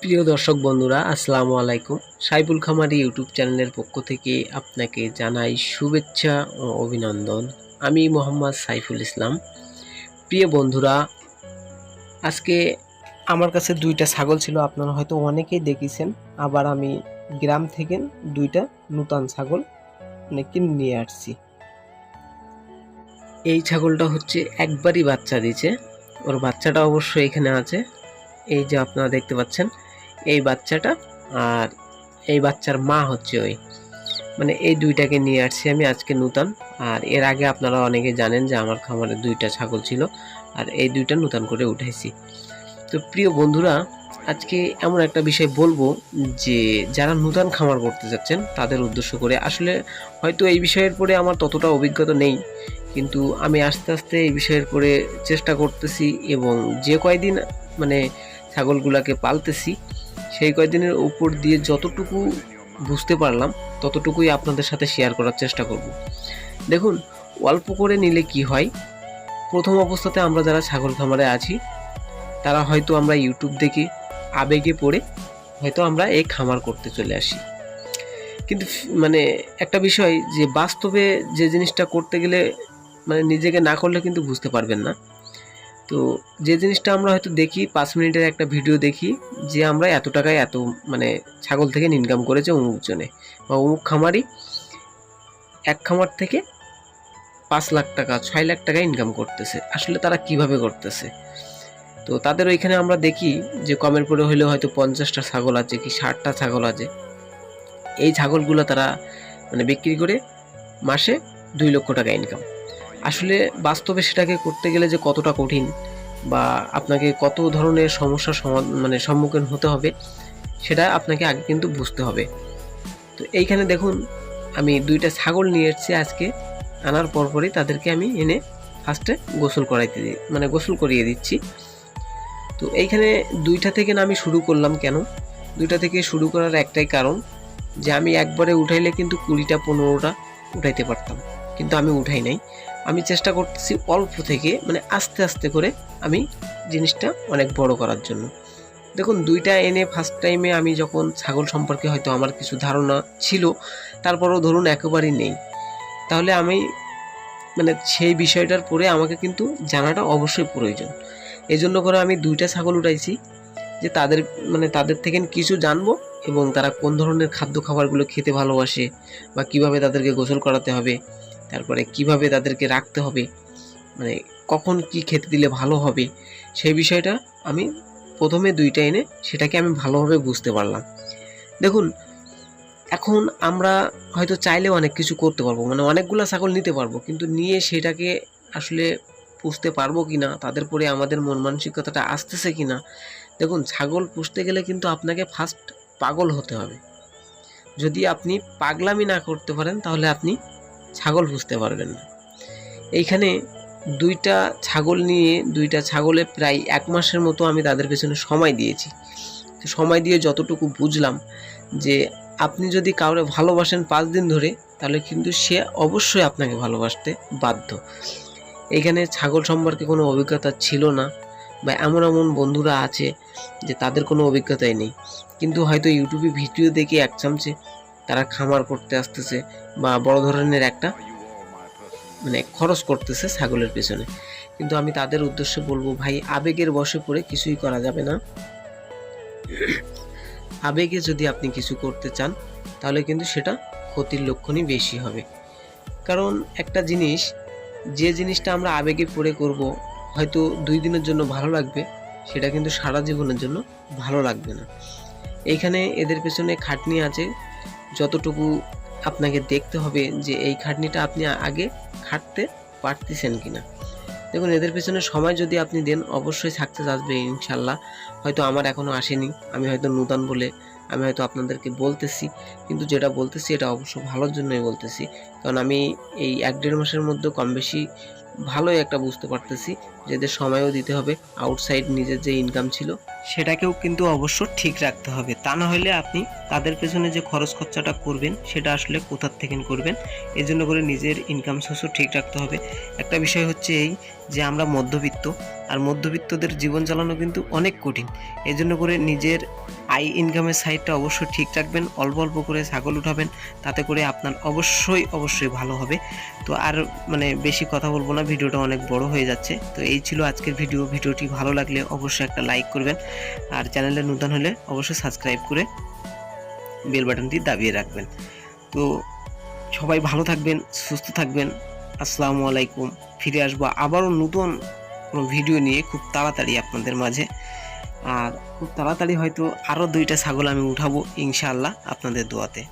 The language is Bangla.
প্রিয় দর্শক বন্ধুরা, আসসালামু আলাইকুম। সাইফুল খামারি ইউটিউব চ্যানেলের পক্ষ থেকে আপনাকে জানাই শুভেচ্ছা ও অভিনন্দন। আমি মোহাম্মদ সাইফুল ইসলাম। প্রিয় বন্ধুরা, আজকে আমার কাছে দুইটা ছাগল ছিল, আপনারা হয়তো অনেকেই দেখেছেন। আবার আমি গ্রাম থেকে দুইটা নূতন ছাগল কিনে নিয়ে আসছি। এই ছাগলটা হচ্ছে একবারই বাচ্চা দিয়েছে, ওর বাচ্চাটা অবশ্য এখানে আছে। এই যে আপনারা দেখতে পাচ্ছেন এই বাচ্চাটা, আর এই বাচ্চার মা হচ্ছে ওই, মানে এই দুইটাকে নিয়ে আসছি আমি আজকে নূতন। আর এর আগে আপনারা অনেকে জানেন যে আমার খামারে দুইটা ছাগল ছিল, আর এই দুইটা নূতন করে উঠাইছি। তো প্রিয় বন্ধুরা, আজকে এমন একটা বিষয় বলবো যে যারা নূতন খামার করতে যাচ্ছেন তাদের উদ্দেশ্য করে। আসলে হয়তো এই বিষয়ের পরে আমার ততটা অভিজ্ঞতা নেই, কিন্তু আমি আস্তে আস্তে এই বিষয়ের পরে চেষ্টা করতেছি, এবং যে কয়দিন মানে ছাগলগুলাকে পালতেছি সেই কয়দিনের উপর দিয়ে যতটুকু বুঝতে পারলাম ততটুকুই আপনাদের সাথে শেয়ার করার চেষ্টা করব। দেখুন, অল্প করে নিলে কি হয়, প্রথম অবস্থাতে আমরা যারা ছাগল খামারে আছি তারা হয়তো আমরা ইউটিউব দেখে আবেগে পড়ে হয়তো আমরা এই খামার করতে চলে আসি। কিন্তু মানে একটা বিষয় যে বাস্তবে যে জিনিসটা করতে গেলে মানে নিজেকে না করলে কিন্তু বুঝতে পারবেন না। তো যে জিনিসটা আমরা হয়তো দেখি 5 মিনিটের একটা ভিডিও দেখি যে আমরা এত টাকায় এত মানে ছাগল থেকে ইনকাম করেছে অমুক জনে বা অমুক খামারি এক খামার থেকে 5 লাখ টাকা 6 লাখ টাকা ইনকাম করতেছে। আসলে তারা কিভাবে করতেছে? তো তাদের ওইখানে আমরা দেখি যে কমের পরে হলেও হয়তো 50টা ছাগল আছে কি 60টা ছাগল আছে। এই ছাগলগুলো তারা মানে বিক্রি করে মাসে 2 লক্ষ টাকা ইনকাম। আসলে বাস্তবে সেটাকে করতে গেলে যে কতটা কঠিন বা আপনাকে কত ধরনের সমস্যার মানে সম্মুখীন হতে হবে সেটা আপনাকে আগে কিন্তু বুঝতে হবে। তো এইখানে দেখুন, আমি দুইটা ছাগল নিয়ে এসেছি আজকে। আনার পরপরই তাদেরকে আমি এনে ফার্স্টে গোসল করাইতে দিই, মানে গোসল করিয়ে দিচ্ছি। তো এইখানে দুইটা থেকে না আমি শুরু করলাম কেন? দুইটা থেকে শুরু করার একটাই কারণ যে আমি একবারে উঠাইলে কিন্তু 20টা 15টা উঠাইতে পারতাম, কিন্তু আমি উঠাই নাই। আমি চেষ্টা করতেছি অল্প থেকে মানে আস্তে আস্তে করে আমি জিনিসটা অনেক বড় করার জন্য। দেখুন, দুইটা এনে ফার্স্ট টাইমে আমি যখন ছাগল সম্পর্কে হয়তো আমার কিছু ধারণা ছিল, তারপরেও ধরুন একেবারেই নেই, তাহলে আমি মানে সেই বিষয়টার পরে আমাকে কিন্তু জানাটা অবশ্যই প্রয়োজন। এই জন্য করে আমি দুইটা ছাগল উঠাইছি যে তাদের মানে তাদের থেকে কিছু জানবো, এবং তারা কোন ধরনের খাদ্য খাবারগুলো খেতে ভালোবাসে বা কিভাবে তাদেরকে গোসল করাতে হবে, তারপরে কিভাবে তাদেরকে রাখতে হবে, মানে কখন কি খেতে দিলে ভালো হবে, সেই বিষয়টা আমি প্রথমে দুইটা এনে সেটাকে আমি ভালোভাবে বুঝতে পারলাম। দেখুন, এখন আমরা হয়তো চাইলেও অনেক কিছু করতে পারবো, মানে অনেকগুলো ছাগল নিতে পারবো, কিন্তু নিয়ে সেটাকে আসলে পুষতে পারবো কিনা, তাদের পরে আমাদের মন মানসিকতাটা আসতেছে কিনা। দেখুন, ছাগল পুষতে গেলে কিন্তু আপনাকে ফার্স্ট পাগল হতে হবে। যদি আপনি পাগলামি না করতে পারেন তাহলে আপনি ছাগল পুষতে পারবেন না। এইখানে দুইটা ছাগল নিয়ে দুইটা ছাগলে প্রায় 1 মাসের মতো আমি তাদের পেছনে সময় দিয়েছি। তো সময় দিয়ে যতটুকু বুঝলাম যে আপনি যদি কাউরে ভালোবাসেন 5 দিন ধরে, তাহলে কিন্তু সে অবশ্যই আপনাকে ভালোবাসতে বাধ্য। এইখানে ছাগল সম্পর্কে কোনো অভিজ্ঞতা ছিল না, বা এমন এমন বন্ধুরা আছে যে তাদের কোনো অভিজ্ঞতাই নেই, কিন্তু হয়তো ইউটিউবে ভিডিও দেখে এক চামচে তারা খামার করতে আসতেছে বা বড় ধরনের একটা মানে খরচ করতেছে ছাগলের পেছনে। কিন্তু আমি তাদের উদ্দেশ্যে বলবো, ভাই আবেগের বশে পড়ে কিছুই করা যাবে না। আবেগে যদি আপনি কিছু করতে চান তাহলে কিন্তু সেটা ক্ষতির লক্ষণই বেশি হবে। কারণ একটা জিনিস, যে জিনিসটা আমরা আবেগে পড়ে করব, হয়তো 2 দিনের জন্য ভালো লাগবে, সেটা কিন্তু সারা জীবনের জন্য ভালো লাগবে না। এইখানে এদের পেছনে খাটনি আছে, যতটুকু আপনাকে দেখতে হবে যে এই খাটনিটা আপনি আগে খাটতে পারতেছেন কিনা। দেখুন, এদের পেছনে সময় যদি আপনি দেন অবশ্যই সাকসেস আসবে ইনশাল্লাহ। হয়তো আমার এখনও আসেনি, আমি হয়তো নূতন বলে আমি হয়তো আপনাদেরকে বলতেছি, কিন্তু যেটা বলতেছি এটা অবশ্য ভালোর জন্যই বলতেছি। কারণ আমি এই 1-1.5 মাসের মধ্যে কম বেশি ভালোই একটা বুঝতে পারতেছি যে এদের সময়ও দিতে হবে, আউটসাইড নিজের যে ইনকাম ছিল সেটাকেও কিন্তু অবশ্য ঠিক রাখতে হবে। তা না হলে আপনি তাদের পেছনে যে খরচ খরচাটা করবেন সেটা আসলে কোথার থেকে করবেন। এজন্য করে নিজের ইনকাম সোর্সও ঠিক রাখতে হবে। একটা বিষয় হচ্ছে এই যে আমরা মধ্যবিত্ত, আর মধ্যবিত্তদের জীবন চালানো কিন্তু অনেক কঠিন। এজন্য করে নিজের আই ইনকামের সাইডটা অবশ্যই ঠিক রাখবেন, অল্প অল্প করে ছাগল উঠাবেন, তাতে করে আপনার অবশ্যই ভালো হবে। তো আর মানে বেশি কথা বলবো না, ভিডিওটা অনেক বড় হয়ে যাচ্ছে। তো এই ছিল আজকের ভিডিওটি ভালো লাগলে অবশ্যই একটা লাইক করবেন, আর চ্যানেলে নতুন হলে অবশ্যই সাবস্ক্রাইব করে বেল বাটনটি দাবিয়ে রাখবেন। তো সবাই ভালো থাকবেন, সুস্থ থাকবেন। আসসালামু আলাইকুম। ফিরে আসবো আবারও নতুন কোনো ভিডিও নিয়ে খুব তাড়াতাড়ি আপনাদের মাঝে। আর খুব তাড়াতাড়ি হয়তো আরও 2টা ছাগল আমি উঠাবো ইনশাআল্লাহ আপনাদের দোয়াতে।